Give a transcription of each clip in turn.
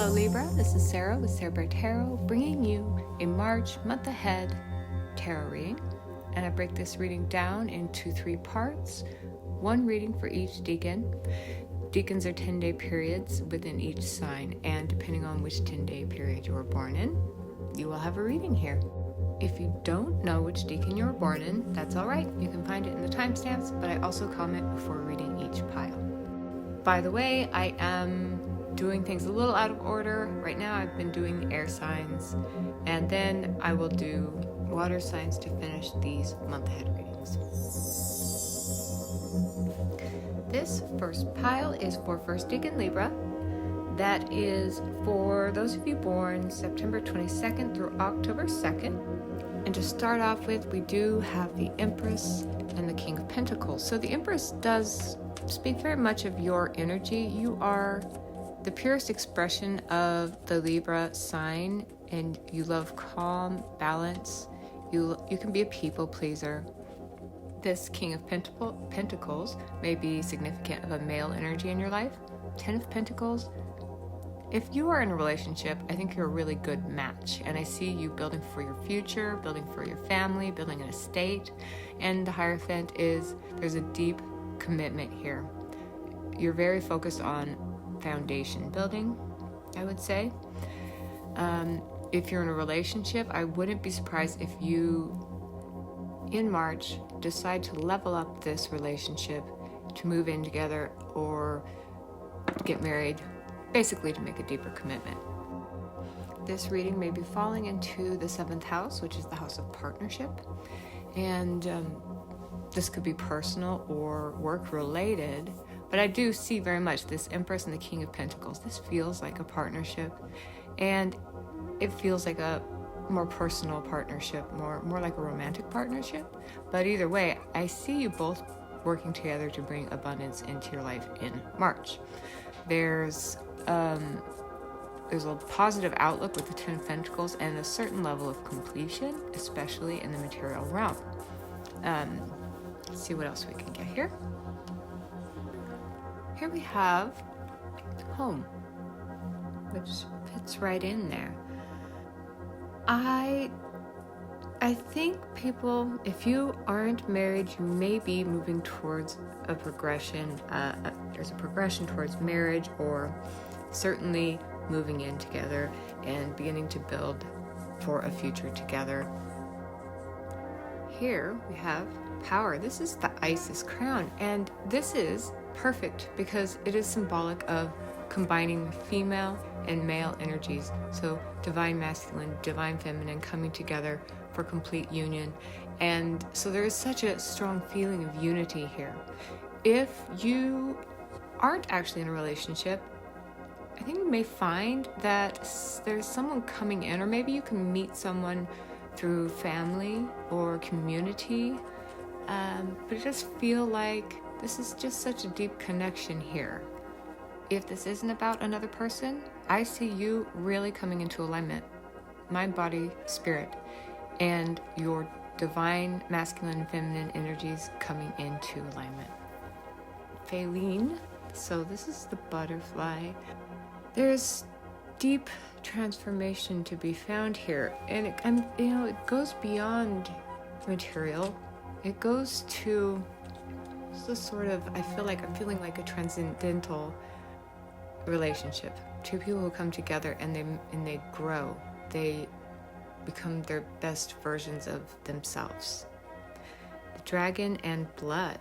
Hello Libra, this is Sarah with Sarah Tarot, bringing you a March month ahead tarot reading. And I break this reading down into 3 parts, 1 reading for each decan. Decans are 10-day periods within each sign, and depending on which 10-day period you were born in, you will have a reading here. If you don't know which decan you were born in, that's all right. You can find it in the timestamps, but I also comment before reading each pile. By the way, I am doing things a little out of order. Right now I've been doing the air signs, and then I will do water signs to finish these month ahead readings. This first pile is for first decan Libra. That is for those of you born September 22nd through October 2nd. And to start off with, we do have the Empress and the King of Pentacles. So the Empress does speak very much of your energy. You are the purest expression of the Libra sign, and you love calm, balance. You can be a people pleaser. This King of Pentacles may be significant of a male energy in your life. 10 of Pentacles. If you are in a relationship, I think you're a really good match, and I see you building for your future, building for your family, building an estate, and the Hierophant is there's a deep commitment here. You're very focused on foundation building, I would say. If you're in a relationship, I wouldn't be surprised if you, in March, decide to level up this relationship, to move in together or get married, basically to make a deeper commitment. This reading may be falling into the 7th house, which is the house of partnership, and this could be personal or work related, but I do see very much this Empress and the King of Pentacles. This feels like a partnership, and it feels like a more personal partnership, more like a romantic partnership. But either way, I see you both working together to bring abundance into your life in March. There's a positive outlook with the 10 of Pentacles and a certain level of completion, especially in the material realm. Let's see what else we can get here. Here we have home, which fits right in there. I think people, if you aren't married, you may be moving towards a progression. There's a progression towards marriage, or certainly moving in together and beginning to build for a future together. Here we have power. This is the Isis crown, and this is perfect because it is symbolic of combining female and male energies. So divine masculine, divine feminine coming together for complete union. And so there is such a strong feeling of unity here. If you aren't actually in a relationship, I think you may find that there's someone coming in, or maybe you can meet someone through family or community, but it does feel like this is just such a deep connection here. If this isn't about another person, I see you really coming into alignment, mind, body, spirit, and your divine masculine and feminine energies coming into alignment. Faline, so this is the butterfly. There's deep transformation to be found here, and it goes beyond material. It goes to this sort of, I'm feeling like a transcendental relationship. 2 people who come together and they grow. They become their best versions of themselves. The dragon and blood.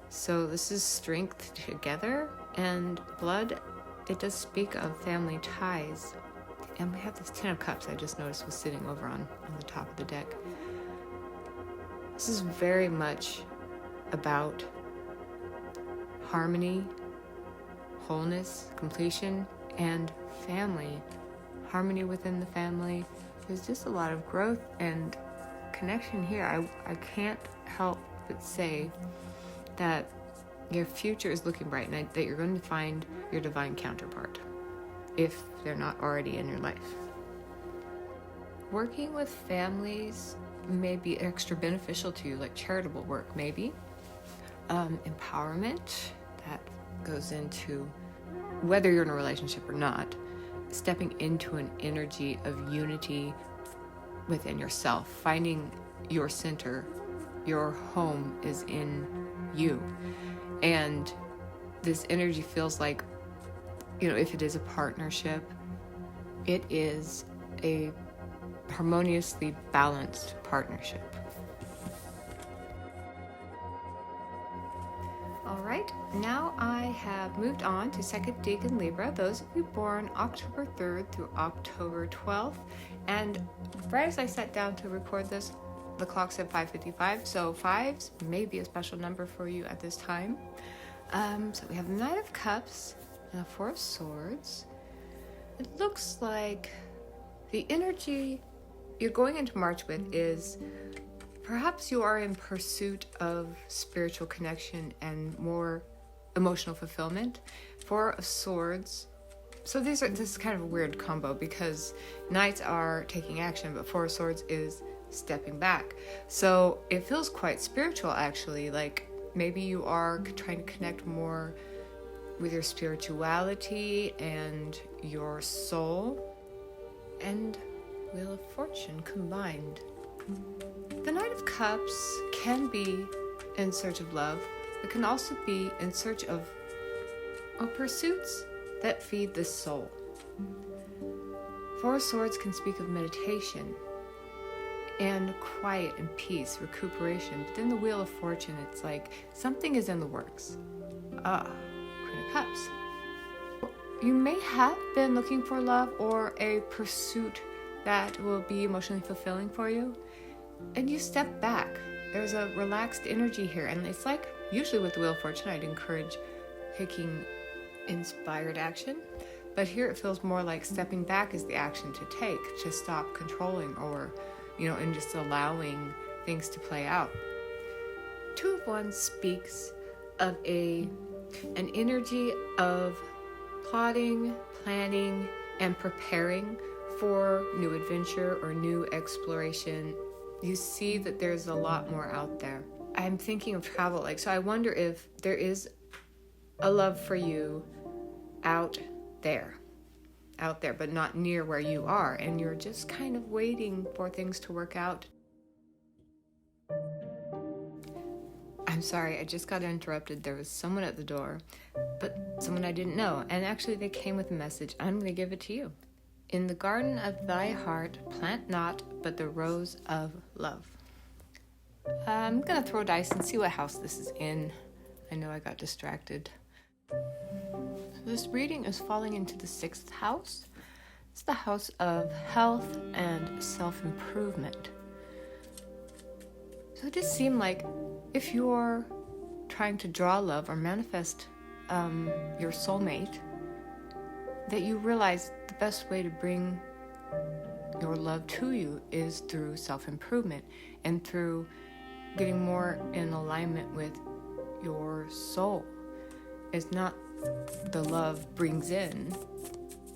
So this is strength together, and blood, it does speak of family ties. And we have this 10 of Cups I just noticed was sitting over on the top of the deck. This is very much about harmony, wholeness, completion, and family. Harmony within the family. There's just a lot of growth and connection here. I can't help but say that your future is looking bright, and that you're going to find your divine counterpart, if they're not already in your life. Working with families may be extra beneficial to you, like charitable work maybe. Empowerment, that goes into whether you're in a relationship or not. stepping into an energy of unity within yourself, finding your center. Your home is in you. And this energy feels like, if it is a partnership, it is a harmoniously balanced partnership. All right, now I have moved on to second decan Libra, those of you born October 3rd through October 12th. And right as I sat down to record this, the clock said 5:55, so 5s may be a special number for you at this time. So we have the Knight of Cups and the Four of Swords. It looks like the energy you're going into March with is perhaps you are in pursuit of spiritual connection and more emotional fulfillment. Four of Swords. So this is kind of a weird combo because Knights are taking action, but Four of Swords is stepping back. So it feels quite spiritual, actually. Like maybe you are trying to connect more with your spirituality and your soul, and Wheel of Fortune combined. The Knight of Cups can be in search of love. It can also be in search of pursuits that feed the soul. Four of Swords can speak of meditation and quiet and peace, recuperation. But then the Wheel of Fortune, it's like something is in the works. Queen of Cups. You may have been looking for love or a pursuit that will be emotionally fulfilling for you, and you step back. There's a relaxed energy here, and it's like usually with the Wheel of Fortune, I'd encourage taking inspired action, but here it feels more like stepping back is the action to take, to stop controlling or and just allowing things to play out. Two of Wands speaks of an energy of plotting, planning, and preparing for new adventure or new exploration. You see that there's a lot more out there. I'm thinking of travel, so I wonder if there is a love for you out there, but not near where you are, and you're just kind of waiting for things to work out. I'm sorry, I just got interrupted. There was someone at the door, but someone I didn't know, and actually they came with a message. I'm going to give it to you. In the garden of thy heart, plant not but the rose of love. I'm going to throw dice and see what house this is in. I know I got distracted. This reading is falling into the 6th house. It's the house of health and self-improvement. So it just seemed like if you're trying to draw love or manifest your soulmate, that you realize the best way to bring your love to you is through self-improvement and through getting more in alignment with your soul. It's not the love brings in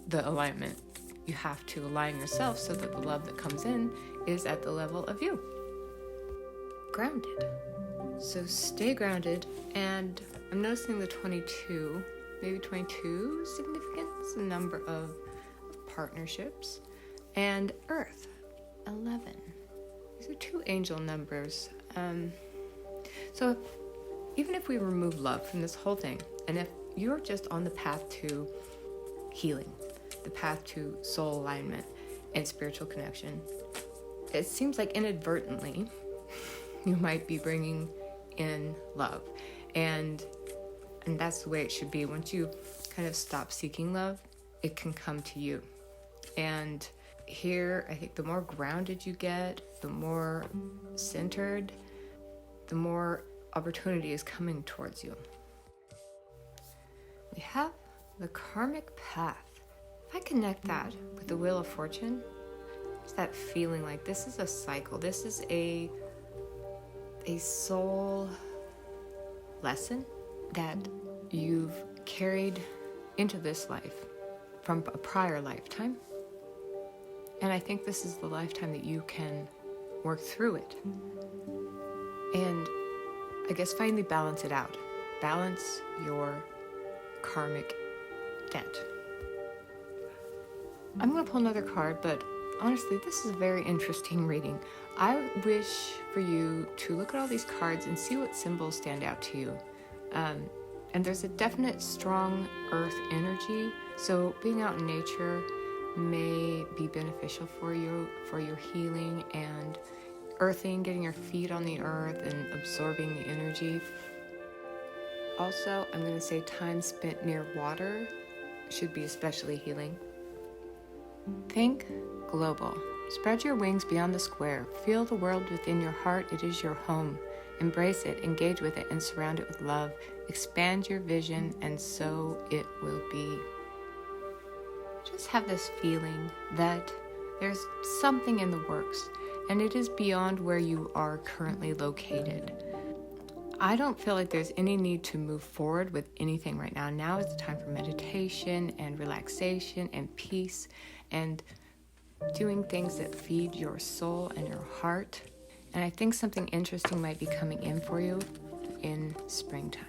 the alignment. You have to align yourself so that the love that comes in is at the level of you. Grounded. So stay grounded, and I'm noticing the 22, maybe 22 significance, a number of partnerships, and Earth, 11. These are 2 angel numbers. So even if we remove love from this whole thing, and if you're just on the path to healing, the path to soul alignment and spiritual connection, it seems like inadvertently you might be bringing in love, and that's the way it should be. Once you kind of stop seeking love, it can come to you. And here, I think the more grounded you get, the more centered, the more opportunity is coming towards you. We have the karmic path. If I connect that with the Wheel of Fortune, it's that feeling like this is a cycle. This is a soul lesson that you've carried into this life from a prior lifetime. And I think this is the lifetime that you can work through it. And I guess finally balance it out. Balance your karmic debt. I'm going to pull another card, but honestly, this is a very interesting reading. I wish for you to look at all these cards and see what symbols stand out to you. And there's a definite strong earth energy, so being out in nature may be beneficial for you, for your healing and earthing, getting your feet on the earth and absorbing the energy. Also, I'm going to say time spent near water should be especially healing. Think global. Spread your wings beyond the square. Feel the world within your heart. It is your home. Embrace it, engage with it, and surround it with love. Expand your vision, and so it will be. Just have this feeling that there's something in the works, and it is beyond where you are currently located. I don't feel like there's any need to move forward with anything right now. Now is the time for meditation and relaxation and peace and doing things that feed your soul and your heart. And I think something interesting might be coming in for you in springtime.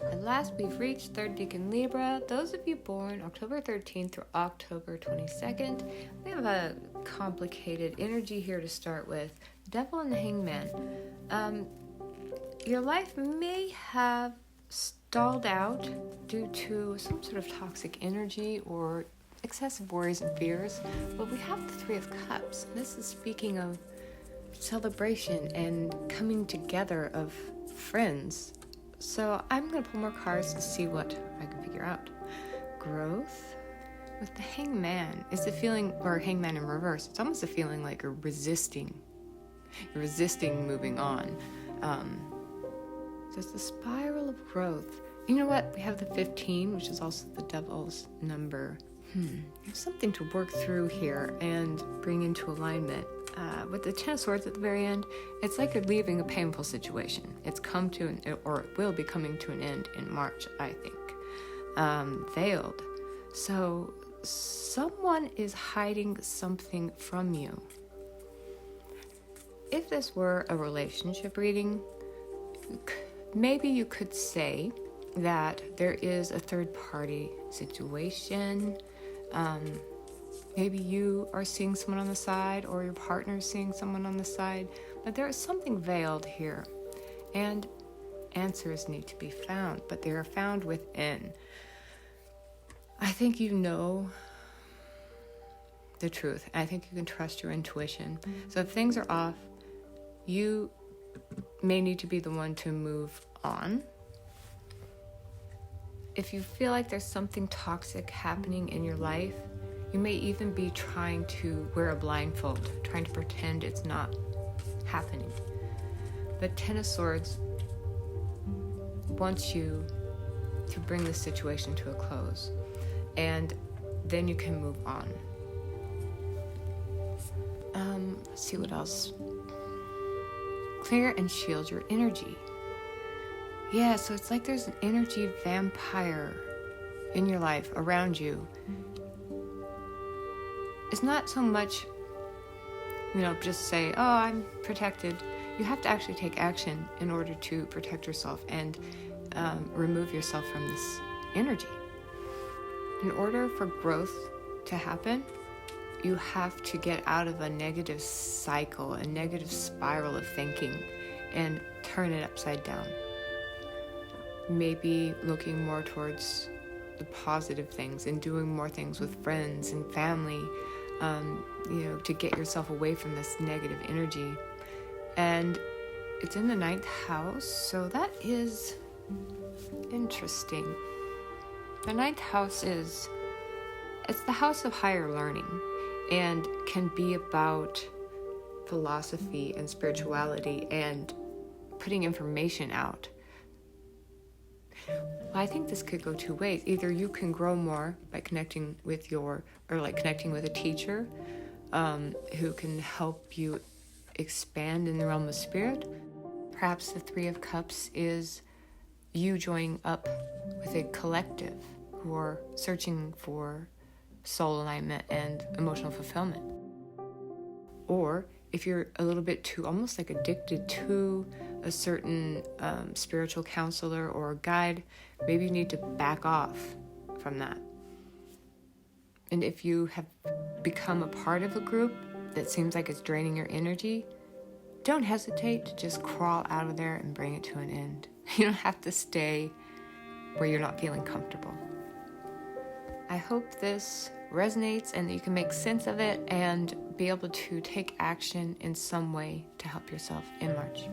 At last, we've reached 3rd Decan Libra. Those of you born October 13th through October 22nd, we have a complicated energy here to start with. Devil and the Hangman. Your life may have stalled out due to some sort of toxic energy or excessive worries and fears, but we have the 3 of Cups. This is speaking of celebration and coming together of friends. So I'm going to pull more cards to see what I can figure out. Growth with the Hangman is the feeling, or Hangman in reverse. It's almost a feeling like you're resisting moving on. There's the spiral of growth. You know what? We have the 15, which is also the devil's number. There's something to work through here and bring into alignment. With the 10 of Swords at the very end, it's like you're leaving a painful situation. It's come to or it will be coming to an end in March, I think. Veiled. So someone is hiding something from you. If this were a relationship reading, maybe you could say that there is a third-party situation. Maybe you are seeing someone on the side or your partner is seeing someone on the side, but there is something veiled here, and answers need to be found, but they are found within. I think you know the truth. I think you can trust your intuition. So if things are off, you may need to be the one to move on. If you feel like there's something toxic happening in your life, you may even be trying to wear a blindfold, trying to pretend it's not happening. But 10 of Swords wants you to bring the situation to a close, and then you can move on. Let's see what else. Clear and shield your energy. Yeah, so it's like there's an energy vampire in your life, around you. It's not so much, just say, oh, I'm protected. You have to actually take action in order to protect yourself and remove yourself from this energy. In order for growth to happen, you have to get out of a negative cycle, a negative spiral of thinking, and turn it upside down. Maybe looking more towards the positive things and doing more things with friends and family, to get yourself away from this negative energy. And it's in the 9th house, so that is interesting. The 9th house it's the house of higher learning and can be about philosophy and spirituality and putting information out. Well, I think this could go 2 ways. Either you can grow more by connecting with connecting with a teacher who can help you expand in the realm of spirit. Perhaps the 3 of Cups is you joining up with a collective who are searching for soul alignment and emotional fulfillment. Or if you're a little bit too almost like addicted to a certain spiritual counselor or guide, maybe you need to back off from that. And if you have become a part of a group that seems like it's draining your energy, don't hesitate to just crawl out of there and bring it to an end. You don't have to stay where you're not feeling comfortable. I hope this resonates and that you can make sense of it and be able to take action in some way to help yourself in March.